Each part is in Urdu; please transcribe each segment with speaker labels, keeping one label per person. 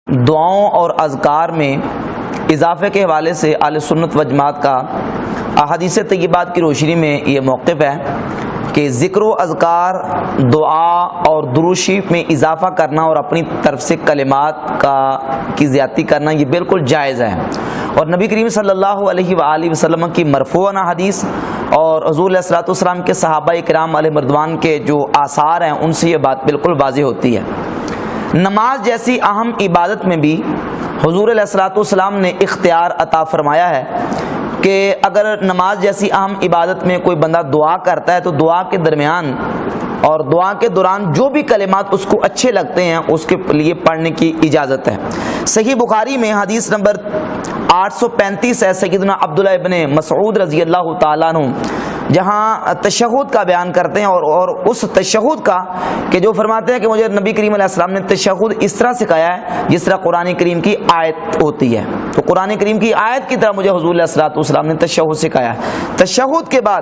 Speaker 1: دعاؤں اور اذکار میں اضافے کے حوالے سے اہل سنت و جماعت کا احادیث طیبات کی روشنی میں یہ موقف ہے کہ ذکر و اذکار، دعا اور درود شریف میں اضافہ کرنا اور اپنی طرف سے کلمات کی زیادتی کرنا یہ بالکل جائز ہے، اور نبی کریم صلی اللہ علیہ وآلہ وسلم کی مرفوعاً حدیث اور حضور علیہ الصلوۃ والسلام کے صحابہ کرام علیہ رضوان کے جو آثار ہیں ان سے یہ بات بالکل واضح ہوتی ہے۔ نماز جیسی اہم عبادت میں بھی حضور علیہ الصلوۃ والسلام نے اختیار عطا فرمایا ہے کہ اگر نماز جیسی اہم عبادت میں کوئی بندہ دعا کرتا ہے تو دعا کے درمیان اور دعا کے دوران جو بھی کلمات اس کو اچھے لگتے ہیں اس کے لیے پڑھنے کی اجازت ہے۔ صحیح بخاری میں حدیث نمبر 835 ہے، سیدنا عبداللہ ابن مسعود رضی اللہ تعالیٰ عنہ جہاں تشہد کا بیان کرتے ہیں اور اس تشہد کا کہ جو فرماتے ہیں کہ مجھے نبی کریم علیہ السلام نے تشہد اس طرح سکھایا ہے جس طرح قرآن کریم کی آیت ہوتی ہے، تو قرآن کریم کی آیت کی طرح مجھے حضور علیہ الصلوۃ والسلام نے تشہد سکھایا ہے۔ تشہد کے بعد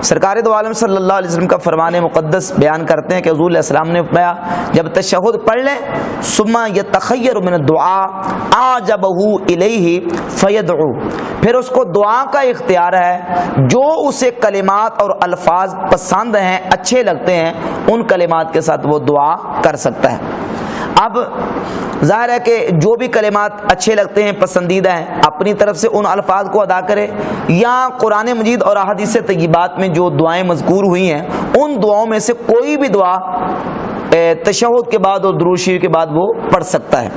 Speaker 1: سرکار دو عالم صلی اللہ علیہ وسلم کا فرمان مقدس بیان کرتے ہیں کہ حضور علیہ السلام نے فرمایا جب تشہد پڑھ لیں ثم یتخیر من الدعاء اعجبہ الیہ فیدعو، پھر اس کو دعا کا اختیار ہے، جو اسے کلمات اور الفاظ پسند ہیں، اچھے لگتے ہیں، ان کلمات کے ساتھ وہ دعا کر سکتا ہے۔ اب ظاہر ہے کہ جو بھی کلمات اچھے لگتے ہیں، پسندیدہ ہیں، اپنی طرف سے ان الفاظ کو ادا کرے، یا قرآن مجید اور احادیث طیبات میں جو دعائیں مذکور ہوئی ہیں ان دعاؤں میں سے کوئی بھی دعا تشہد کے بعد اور درود شریف کے بعد وہ پڑھ سکتا ہے۔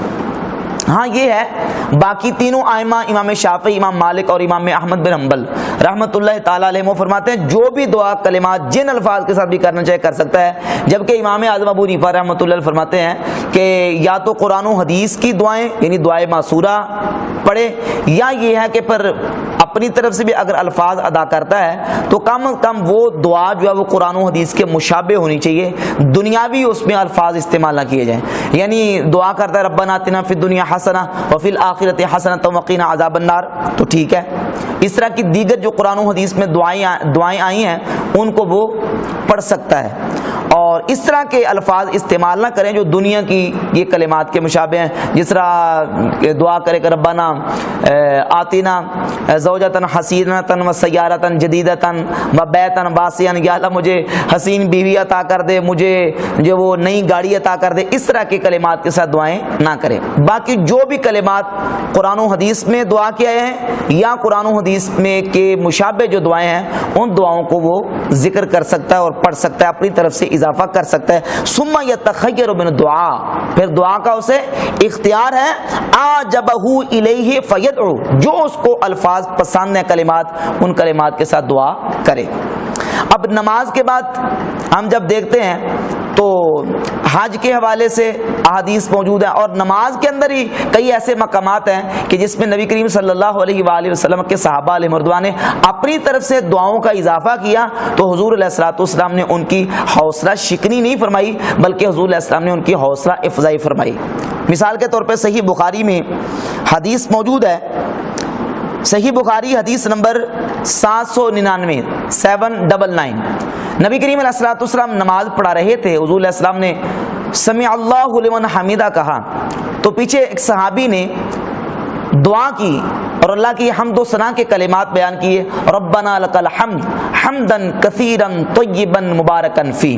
Speaker 1: ہاں یہ ہے باقی تینوں ائمہ امام شافعی، امام مالک اور امام احمد بن حنبل رحمۃ اللہ تعالیٰ علیہ وہ فرماتے ہیں جو بھی دعا کلمات جن الفاظ کے ساتھ بھی کرنا چاہے کر سکتا ہے، جبکہ امام اعظم ابو حنیفہ رحمۃ اللہ فرماتے ہیں کہ یا تو قرآن و حدیث کی دعائیں یعنی دعائے معصورہ پڑھے، یا یہ ہے کہ پر اپنی طرف سے بھی اگر الفاظ ادا کرتا ہے تو کم از کم وہ دعا جو ہے وہ قرآن و حدیث کے مشابہ ہونی چاہیے، دنیاوی اس میں الفاظ استعمال نہ کیے جائیں۔ یعنی دعا کرتا ہے ربنا آتنا فی الدنیا حسنہ وفی الآخرۃ حسنۃ وقنا عذاب النار، تو ٹھیک ہے۔ اس طرح کی دیگر جو قرآن و حدیث میں دعائیں آئی ہیں ان کو وہ پڑھ سکتا ہے، اور اس طرح کے الفاظ استعمال نہ کریں جو دنیا کی یہ کلمات کے مشابہ ہیں، جس طرح دعا کرے کہ ربنا آتنا زوجتن حسینتن و سیارتن جدیدتن و بیتن واسعا، یا اللہ مجھے حسین بیوی عطا کر دے، مجھے جو وہ نئی گاڑی عطا کر دے، اس طرح کے کلمات کے ساتھ دعائیں نہ کریں۔ باقی جو بھی کلمات قرآن و حدیث میں دعا کیا ہیں یا قرآن و حدیث میں کے مشابہ جو دعائیں ہیں ان دعاؤں کو وہ ذکر کر سکتا ہے اور پڑھ سکتا ہے، اپنی طرف سے اضافہ کر سکتا ہے۔ ثم یتخیر من الدعاء، پھر دعا کا اسے اختیار ہے، اعجبہ الیہ فیدعو، جو اس کو الفاظ پسند ہیں کلمات ان کلمات کے ساتھ دعا کرے۔ اب نماز کے بعد ہم جب دیکھتے ہیں تو حج کے حوالے سے احادیث موجود ہیں، اور نماز کے اندر ہی کئی ایسے مقامات ہیں کہ جس میں نبی کریم صلی اللہ علیہ وآلہ وسلم کے صحابہ علیہ رضوان نے اپنی طرف سے دعاؤں کا اضافہ کیا، تو حضور علیہ الصلوۃ والسلام نے ان کی حوصلہ شکنی نہیں فرمائی بلکہ حضور علیہ السلام نے ان کی حوصلہ افزائی فرمائی۔ مثال کے طور پہ صحیح بخاری میں حدیث موجود ہے، صحیح بخاری حدیث نمبر 799 799، نبی کریم علیہ الصلوۃ والسلام نماز پڑھا رہے تھے، حضور علیہ السلام نے سمع اللہ لمن حمیدہ کہا تو پیچھے ایک صحابی نے دعا کی اور اللہ کی حمد و ثنا کے کلمات بیان کیے، ربنا لک الحمد حمدا کثیرا طیبا مبارکا فی۔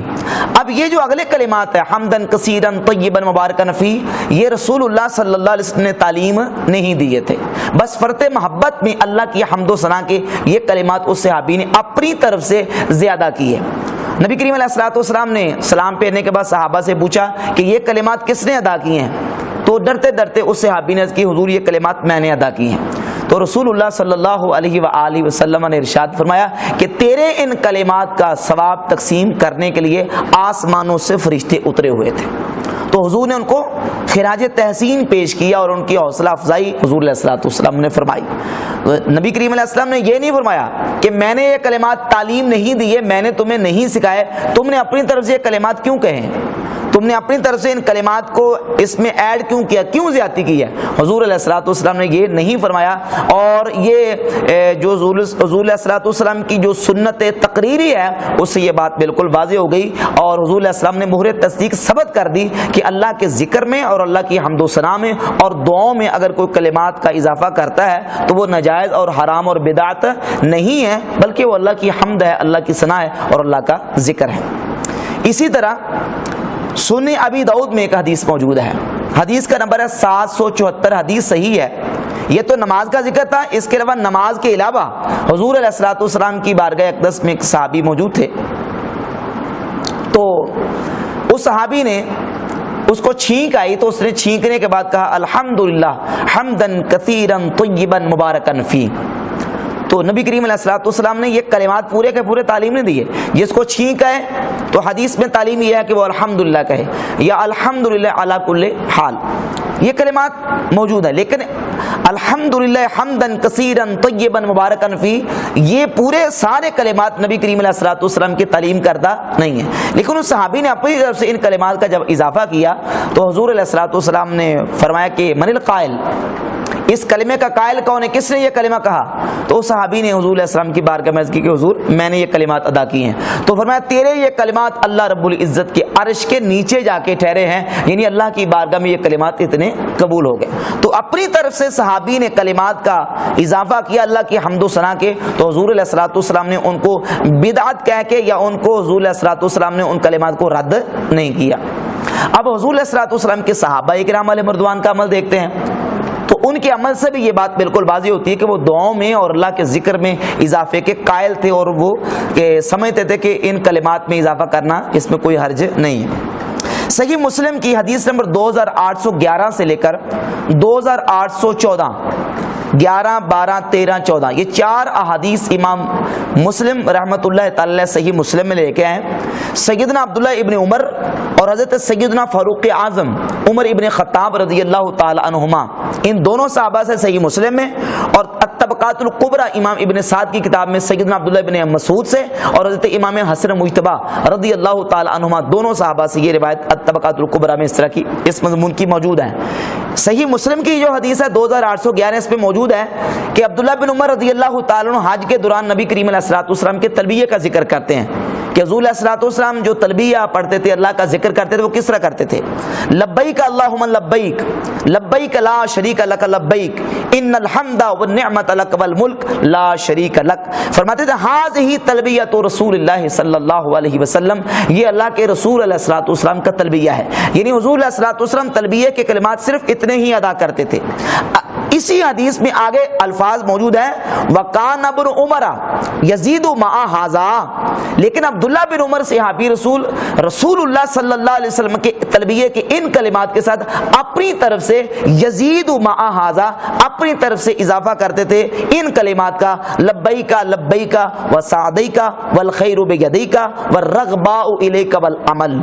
Speaker 1: اب یہ جو اگلے کلمات ہیں حمدا کثیرا طیبا مبارکا فی، یہ رسول اللہ صلی اللہ علیہ وسلم نے تعلیم نہیں دیے تھے، بس فرط محبت میں اللہ کی حمد و ثنا کے یہ کلمات اس صحابی نے اپنی طرف سے زیادہ کیے۔ نبی کریم علیہ الصلوۃ والسلام نے سلام پھیرنے کے بعد صحابہ سے پوچھا کہ یہ کلمات کس نے ادا کیے ہیں، تو ڈرتے ڈرتے اس صحابی نے عرض کی حضور یہ کلمات میں نے ادا کی ہیں، تو رسول اللہ صلی اللہ علیہ وآلہ وسلم نے ارشاد فرمایا کہ تیرے ان کلمات کا ثواب تقسیم کرنے کے لیے آسمانوں سے فرشتے اترے ہوئے تھے۔ تو حضور نے ان کو خراج تحسین پیش کیا اور ان کی حوصلہ افزائی حضور علیہ الصلوۃ والسلام نے فرمائی۔ نبی کریم علیہ السلام نے یہ نہیں فرمایا کہ میں نے یہ کلمات تعلیم نہیں دی ہے، میں نے تمہیں نہیں سکھائے، تم نے اپنی طرف سے یہ کلمات کیوں کہے، تم نے اپنی طرف سے ان کلمات کو اس میں ایڈ کیوں کیا، کیوں زیادتی کی ہے؟ حضور علیہ الصلوۃ والسلام نے یہ نہیں فرمایا، اور یہ جو حضور علیہ الصلوۃ والسلام کی جو سنت تقریری ہے اس سے یہ بات بالکل واضح ہو گئی، اور حضور علیہ السلام نے مہر تصدیق ثبت کر دی کہ کہ اللہ کے ذکر میں اور اللہ کی حمد و ثنا میں اور دعاؤں میں اگر کوئی کلمات کا اضافہ کرتا ہے تو وہ ناجائز اور حرام اور بدعت نہیں ہے، بلکہ وہ اللہ کی حمد ہے، اللہ کی ثنا ہے اور اللہ کا ذکر ہے۔ اسی طرح سنن ابی داؤد میں ایک حدیث موجود ہے، حدیث کا نمبر ہے 774، حدیث صحیح ہے۔ یہ تو نماز کا ذکر تھا، اس کے علاوہ نماز کے علاوہ حضور علیہ الصلوۃ والسلام کی بارگاہ اقدس میں ایک صحابی موجود تھے، تو اس صحابی نے اس کو چھینک آئی تو اس نے چھینکنے کے بعد کہا الحمدللہ حمدن کثیرا طیبا مبارکا فی۔ تو نبی کریم علیہ الصلوۃ والسلام نے یہ کلمات پورے کے پورے تعلیم نہیں دیے، جس کو چھینک آئے تو حدیث میں تعلیم یہ ہے کہ وہ الحمدللہ کہے یا الحمدللہ علی کل حال، یہ کلمات موجود ہیں، لیکن الحمدللہ حمدن کثیرا طیبا مبارکا فی یہ پورے سارے کلمات نبی کریم علیہ الصلوۃ والسلام کی تعلیم کردہ نہیں ہیں۔ لیکن اس صحابی نے اپنی طرف سے ان کلمات کا جب اضافہ کیا تو حضور علیہ الصلوۃ والسلام نے فرمایا کہ من القائل، اس کلمے کا قائل کون ہے، کس نے یہ کلمہ کہا؟ تو اس صحابی نے حضور علیہ السلام کی بارگاہ میں عرض کی کہ حضور میں نے یہ کلمات ادا کی ہیں، تو فرمایا تیرے یہ کلمات اللہ رب العزت کے عرش کے نیچے جا کے ٹھہرے ہیں، یعنی اللہ کی بارگاہ میں یہ کلمات اتنے قبول ہو گئے۔ تو اپنی طرف سے صحابی نے کلمات کا اضافہ کیا اللہ کی حمد و ثنا کے، تو حضور علیہ الصلوۃ والسلام نے ان کو بدعت کہہ کے یا ان کو حضور علیہ الصلوۃ والسلام نے ان کلمات کو رد نہیں کیا۔ اب حضور علیہ الصلوۃ والسلام کے صحابہ کرام علیہ رضوان کا عمل دیکھتے ہیں، تو ان کے عمل سے بھی یہ بات بالکل واضح ہوتی ہے کہ وہ دعاؤں میں اور اللہ کے ذکر میں اضافے کے قائل تھے، اور وہ سمجھتے تھے کہ ان کلمات میں اضافہ کرنا اس میں کوئی حرج نہیں ہے۔ صحیح مسلم کی حدیث نمبر 2811 سے لے کر 2814، 11، 12، 13، 14، یہ 4 احادیث امام مسلم رحمۃ اللہ تعالی صحیح مسلم میں لے کے آئے۔ سیدنا عبداللہ ابن عمر اور حضرت سیدنا فاروق اعظم عمر ابن خطاب رضی اللہ تعالی عنہما، ان دونوں صحابہ سے صحیح مسلم میں، اور الطبقات الکبریٰ امام ابن سعد کی کتاب میں سیدنا عبداللہ ابن مسعود سے اور حضرت امام حسن مجتبی رضی اللہ تعالی عنہما، دونوں صحابہ سے یہ روایت الطبقات الکبریٰ میں اس طرح کی اس مضمون کی موجود ہے۔ صحیح مسلم کی جو حدیث ہے 2811 اس پہ موجود ہے کہ عبداللہ بن عمر رضی اللہ تعالی عنہ حج کے دوران نبی کریم علیہ الصلوۃ والسلام کے تلبیہ کا ذکر کرتے ہیں کہ حضور علیہ الصلوۃ والسلام جو تلبیہ پڑھتے تھے، اللہ کا ذکر کرتے تھے، وہ کس طرح کرتے تھے؟ لبیک اللہم لبیک لبیک لا شریک لک لبیک ان الحمد والنعمت لک والملک لا شریک لک۔ فرماتے تھے ھذہ تلبیۃ رسول اللہ صلی اللہ علیہ وسلم، یہ اللہ کے رسول علیہ الصلوۃ والسلام کا تلبیہ ہے، یعنی حضور علیہ الصلوۃ والسلام تلبیہ کے کلمات صرف اتنے ہی ادا کرتے تھے۔ اسی حدیث میں آگے الفاظ موجود ہیں وَقَانَ ابْنُ عُمَرَ يَزِيدُ مَعَ هَذَا، لیکن عبداللہ بن عمر صحابی رسول اللہ صلی اللہ علیہ وسلم کے تلبیہ کے ان کلمات کے ساتھ اپنی طرف سے یزید مع ھذا، اپنی طرف سے اضافہ کرتے تھے ان کلمات کا، لبیک لبیک وسعدیک والخیر بیدیک والرغباء الیک والعمل۔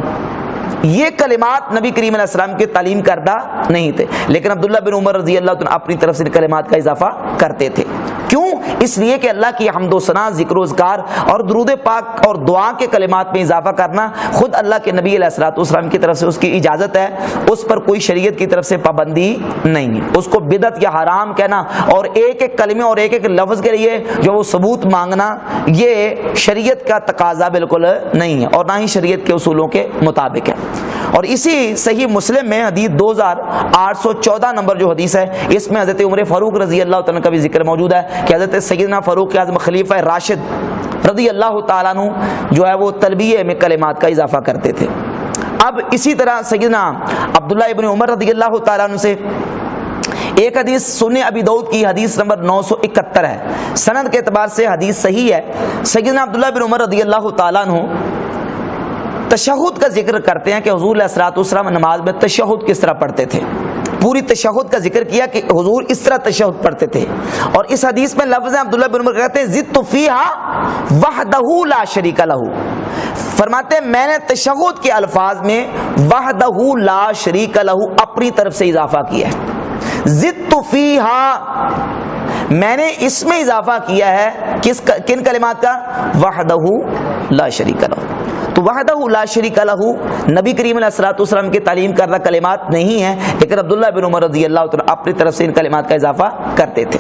Speaker 1: یہ کلمات نبی کریم علیہ السلام کے تعلیم کردہ نہیں تھے، لیکن عبداللہ بن عمر رضی اللہ عنہ اپنی طرف سے کلمات کا اضافہ کرتے تھے۔ کیوں؟ اس لیے کہ اللہ کی حمد و ثنا، ذکر و اذکار اور درود پاک اور دعا کے کلمات میں اضافہ کرنا خود اللہ کے نبی علیہ الصلوۃ والسلام کی طرف سے اس کی اجازت ہے، اس پر کوئی شریعت کی طرف سے پابندی نہیں ہے۔ اس کو بدعت یا حرام کہنا اور ایک ایک کلمے اور ایک ایک لفظ کے لیے جو وہ ثبوت مانگنا، یہ شریعت کا تقاضا بالکل نہیں ہے اور نہ ہی شریعت کے اصولوں کے مطابق ہے۔ اور اسی صحیح مسلم میں حدیث 2814 نمبر جو حدیث ہے، اس میں حضرت عمر فاروق رضی اللہ تعالیٰ کا بھی ذکر موجود ہے کہ حضرت سیدنا فاروق اعظم خلیفہ راشد رضی اللہ تعالیٰ عنہ جو ہے وہ تلبیہ میں کلمات کا اضافہ کرتے تھے۔ اب اسی طرح سیدنا عبداللہ ابن عمر رضی اللہ تعالیٰ عنہ سے ایک حدیث سنن ابی داؤد کی حدیث نمبر 971 ہے، سند کے اعتبار سے حدیث صحیح ہے۔ سیدنا عبداللہ بن عمر رضی اللہ تعالیٰ عنہ تشہد کا ذکر کرتے ہیں کہ حضور علیہ الصلوۃ والسلام نماز میں تشہد کس طرح پڑھتے تھے، پوری تشہد کا ذکر کیا کہ حضور اس طرح تشہد پڑھتے تھے، اور اس حدیث میں لفظ ہیں عبداللہ بن عمر کہتے ہیں زدت فیہا وحدہ لا شریک لہ، فرماتے ہیں میں نے تشہد کے الفاظ میں وحدہ لا شریک لہ اپنی طرف سے اضافہ کیا ہے۔ زدت فیہا، میں نے اس میں اضافہ کیا ہے کن کلمات کا؟ وحدہ لا شریک لہ۔ تو وحدہ لا شریک لہ نبی کریم علیہ الصلوۃ والسلام کی تعلیم کردہ کلمات نہیں ہیں، لیکن عبداللہ بن عمر رضی اللہ عنہ اپنی طرف سے ان کلمات کا اضافہ کرتے تھے۔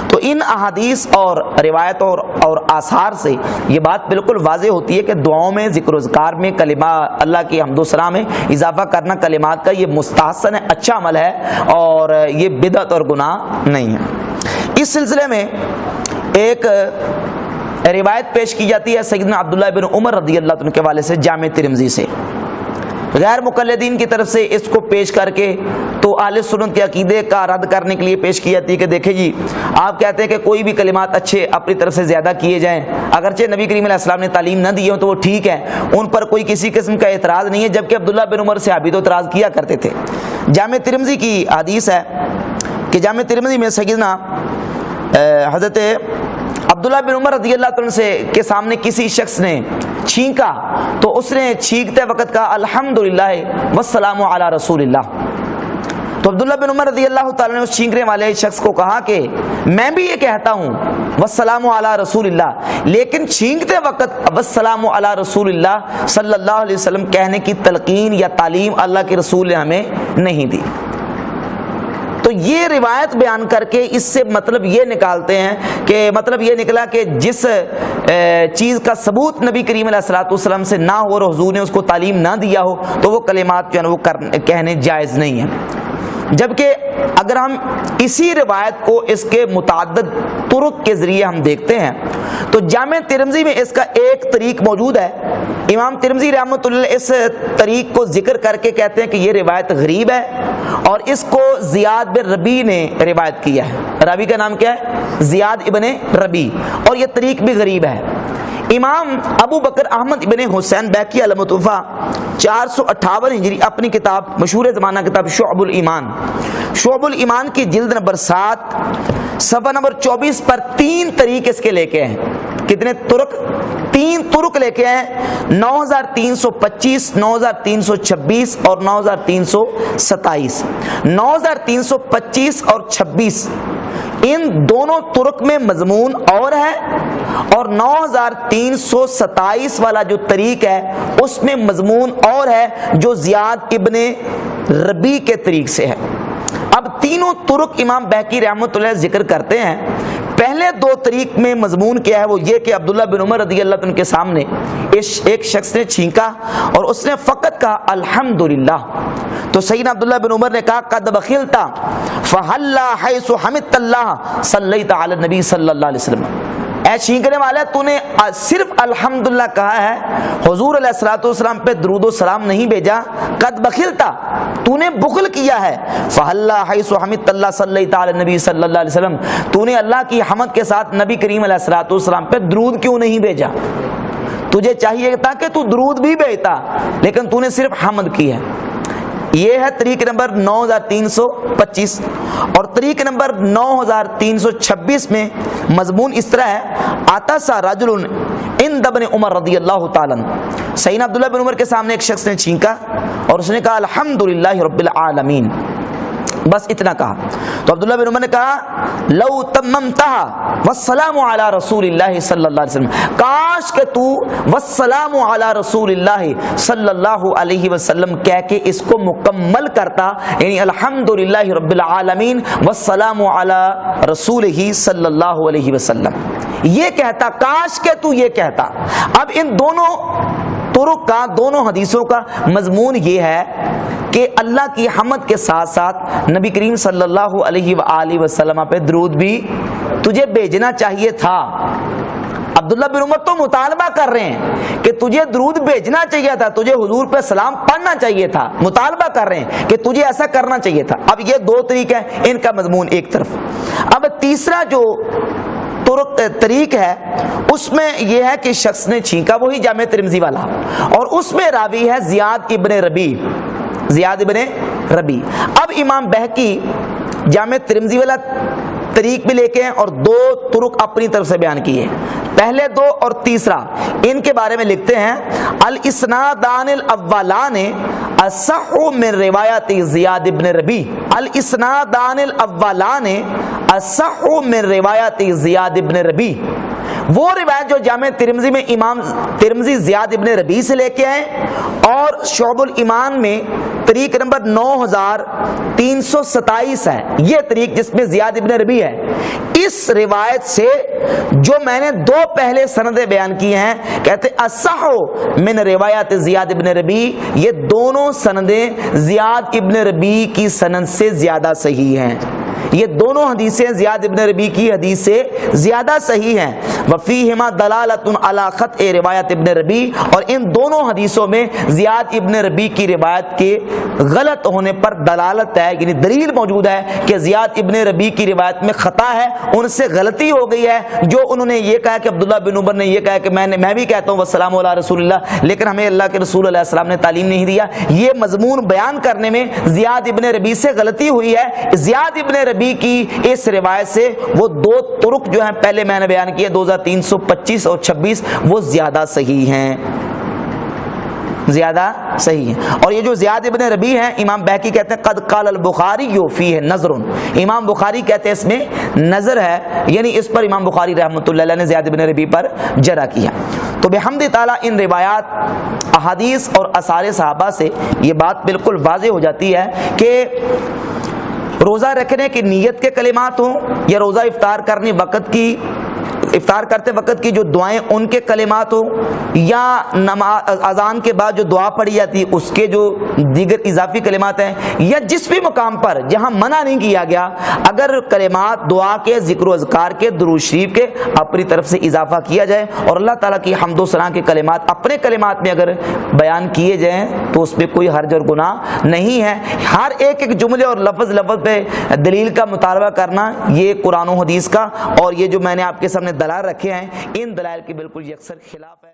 Speaker 1: تو تو ان احادیث اور روایتوں اور آثار سے یہ بات بالکل واضح ہوتی ہے کہ دعاؤں میں ذکر و اذکار میں کلمات اللہ کی حمد و ثنا میں اضافہ کرنا کلمات کا یہ مستحسن ہے، اچھا عمل ہے اور یہ بدعت اور گناہ نہیں ہے۔ اس سلسلے میں ایک روایت پیش کی جاتی ہے سیدنا عبداللہ بن عمر رضی اللہ عنہ کے حوالے سے جامع ترمذی سے، غیر مقلدین کی طرف سے اس کو پیش کر کے تو اہل سنت کے عقیدے کا رد کرنے کے لیے پیش کی جاتی ہے کہ دیکھیں جی آپ کہتے ہیں کہ کوئی بھی کلمات اچھے اپنی طرف سے زیادہ کیے جائیں، اگرچہ نبی کریم علیہ السلام نے تعلیم نہ دی ہو تو وہ ٹھیک ہے، ان پر کوئی کسی قسم کا اعتراض نہیں ہے، جبکہ عبداللہ بن عمر صحابی تو اعتراض کیا کرتے تھے۔ جامع ترمذی کی حدیث ہے کہ جامع ترمذی میں سیدنا حضرت عبداللہ بن عمر رضی اللہ عنہ سے کے سامنے کسی شخص نے چھینکا تو اس نے چھینکتے وقت کہا الحمدللہ والسلام علی رسول اللہ۔ تو عبداللہ بن عمر رضی اللہ تعالیٰ نے اس چھینکنے والے شخص کو کہا کہ میں بھی یہ کہتا ہوں والسلام علی رسول اللہ، لیکن چھینکتے وقت والسلام علی رسول اللہ صلی اللہ علیہ وسلم کہنے کی تلقین یا تعلیم اللہ کے رسول نے ہمیں نہیں دی۔ تو یہ روایت بیان کر کے اس سے مطلب یہ نکالتے ہیں کہ مطلب یہ نکلا کہ جس چیز کا ثبوت نبی کریم علیہ الصلوۃ والسلام سے نہ ہو اور حضور نے اس کو تعلیم نہ دیا ہو تو وہ کلمات جو ہے وہ کہنے جائز نہیں ہیں۔ جبکہ اگر ہم اسی روایت کو اس کے متعدد طرق کے ذریعے ہم دیکھتے ہیں تو جامع ترمذی میں اس کا ایک طریق موجود ہے۔ امام ترمذی رحمۃ اللہ اس طریق کو ذکر کر کے کہتے ہیں کہ یہ روایت غریب ہے اور اس کو زیاد بن ربی نے روایت کیا ہے۔ راوی کا نام کیا ہے؟ زیاد ابن ربی، اور یہ طریق بھی غریب ہے۔ امام ابو بکر احمد ابن حسین بیقی المتوفہ 458 ہجری اپنی کتاب مشہور زمانہ کتاب شعب الایمان کی جلد نمبر 7 صفحہ نمبر 24 پر 3 طریق اس کے لے کے ہیں۔ کتنے طرق؟ 3 طرق لے کے ہیں، 9325 9326 اور 9327۔ 9325 اور 26 ان دونوں طرق میں مضمون اور ہے، اور 9327 والا جو طریق ہے اس میں مضمون اور ہے جو زیاد ابن ربی کے طریق سے ہے۔ اب تینوں طرق امام بیہقی رحمۃ اللہ ذکر کرتے ہیں۔ پہلے 2 طریق میں مضمون کیا ہے؟ وہ یہ کہ عبداللہ بن عمر رضی اللہ عنہ کے سامنے ایک شخص نے چھینکا اور اس نے فقط کہا الحمدللہ، تو سیدنا عبداللہ بن عمر نے کہا قد بخلتا فحلا حیث حمدت اللہ صلیت علی النبی صلی اللہ علیہ وسلم، اے چھینکنے والا تو نے صرف الحمدللہ کہا ہے، حضور علیہ الصلوۃ والسلام پہ درود و سلام نہیں بھیجا۔ قد بخلتا، تو نے بخل کیا ہے، فحلا حیث حمدت اللہ صلیت علی النبی صلی اللہ علیہ وسلم، تو نے اللہ کی حمد کے ساتھ نبی کریم علیہ الصلوۃ والسلام پہ درود کیوں نہیں بھیجا؟ تجھے چاہیے تھا کہ تو درود بھی بھیجتا، لیکن تو نے صرف حمد کی ہے۔ یہ ہے طریق نمبر 9325، اور طریق نمبر 9326 میں مضمون اس طرح ہے آتا سا رجل عند ابن عمر رضی اللہ تعالیٰ عنہ، سیدنا عبداللہ بن عمر کے سامنے ایک شخص نے چھینکا اور اس نے کہا الحمدللہ رب العالمین، بس اتنا کہا۔ تو عبداللہ بن عمر نے کہا لو تممتها والسلام علی رسول اللہ صلی اللہ علیہ وسلم، کاش کہ تو والسلام علی رسول اللہ صلی اللہ علیہ وسلم کہہ کے اس کو مکمل کرتا، یعنی الحمدللہ رب العالمین والسلام علی رسولہ صلی اللہ علیہ وسلم، یہ کہتا، کاش کہ تو یہ کہتا۔ اب ان دونوں طرق کا، دونوں حدیثوں کا مضمون یہ ہے کہ اللہ کی حمد کے ساتھ ساتھ نبی کریم صلی اللہ علیہ وآلہ وسلم پہ درود بھی تجھے بھیجنا چاہیے تھا۔ عبداللہ بن عمر تو مطالبہ کر رہے ہیں کہ تجھے درود بھیجنا چاہیے تھا، تجھے حضور پہ سلام پڑھنا چاہیے تھا، مطالبہ کر رہے ہیں کہ تجھے ایسا کرنا چاہیے تھا۔ اب یہ 2 طریقے ہیں، ان کا مضمون ایک طرف۔ اب تیسرا جو طریق ہے اس میں یہ ہے کہ شخص نے چھینکا، وہی جامع ترمذی والا، اور اس میں راوی ہے زیاد ابن ربی، زیاد ابن ربی۔ اب امام بیہقی جامع ترمذی والا طریق بھی لے کے ہیں اور 2 طرق اپنی طرف سے بیان کیے، پہلے 2 اور تیسرا، ان کے بارے میں لکھتے ہیں الاسنادان الاولان اصح من روایت زیاد ابن ربی، الاسنادان الاولان اصح من روایت زیاد ابن ربی وہ روایت جو جامع ترمذی میں امام ترمذی زیاد ابن ربیع سے لے کے آئے اور شعب الایمان میں طریق نمبر 9327 ہے، یہ طریق جس میں زیاد ابن ربیع ہے، اس روایت سے جو میں نے دو پہلے سندیں بیان کی ہیں، کہتے اصح من روایات زیاد ابن ربیع، یہ دونوں سندیں زیاد ابن ربیع کی سند سے زیادہ صحیح ہیں، یہ دونوں حدیثیں زیاد ابن ربیع کی حدیث سے زیادہ صحیح ہیں۔ وفیہما دلالۃ علی خطأ روایت ابن ربیع، اور ان دونوں حدیثوں میں زیاد ابن ربیع کی روایت کے غلط ہونے پر دلالت ہے، یعنی دلیل موجود ہے کہ زیاد ابن ربیع کی روایت میں خطا ہے، ان سے غلطی ہو گئی ہے۔ جو انہوں نے یہ کہا کہ عبداللہ بن عمر نے یہ کہا کہ میں بھی کہتا ہوں والسلام علی رسول اللہ، لیکن ہمیں اللہ کے رسول علیہ السلام نے تعلیم نہیں دیا، یہ مضمون بیان کرنے میں زیاد ابن ربیع سے غلطی ہوئی ہے۔ زیاد ابن ربیع کی اس روایت سے وہ دو طرق جو ہیں پہلے میں نے بیان کیے 2325 اور 26 وہ زیادہ صحیح ہیں، زیادہ صحیح ہیں۔ اور یہ جو زیاد ابن ربیع ہیں، امام بہقی کہتے ہیں قد قال البخاری فیہ نظر، امام بخاری کہتے ہیں اس میں نظر ہے، یعنی اس پر امام بخاری رحمۃ اللہ علیہ نے زیاد ابن ربیع پر جرح کیا۔ تو بحمد تعالیٰ ان روایات احادیث اور آثار صحابہ سے یہ بات بالکل واضح ہو جاتی ہے کہ روزہ رکھنے کی نیت کے کلمات ہوں یا روزہ افطار کرتے وقت کی جو دعائیں ان کے کلمات ہوں، یا اذان کے بعد جو دعا پڑھی جاتی ہے اس کے جو دیگر اضافی کلمات ہیں، یا جس بھی مقام پر جہاں منع نہیں کیا گیا، اگر کلمات دعا کے، ذکر و اذکار کے، درود شریف کے اپنی طرف سے اضافہ کیا جائے اور اللہ تعالیٰ کی حمد و ثنا کے کلمات اپنے کلمات میں اگر بیان کیے جائیں تو اس میں کوئی حرج اور گناہ نہیں ہے۔ ہر ایک جملے اور لفظ پہ دلیل کا مطالبہ کرنا یہ قرآن و حدیث کا، اور یہ جو میں نے آپ کے سامنے دلائل رکھے ہیں ان دلائل کے بالکل یکسر خلاف ہے۔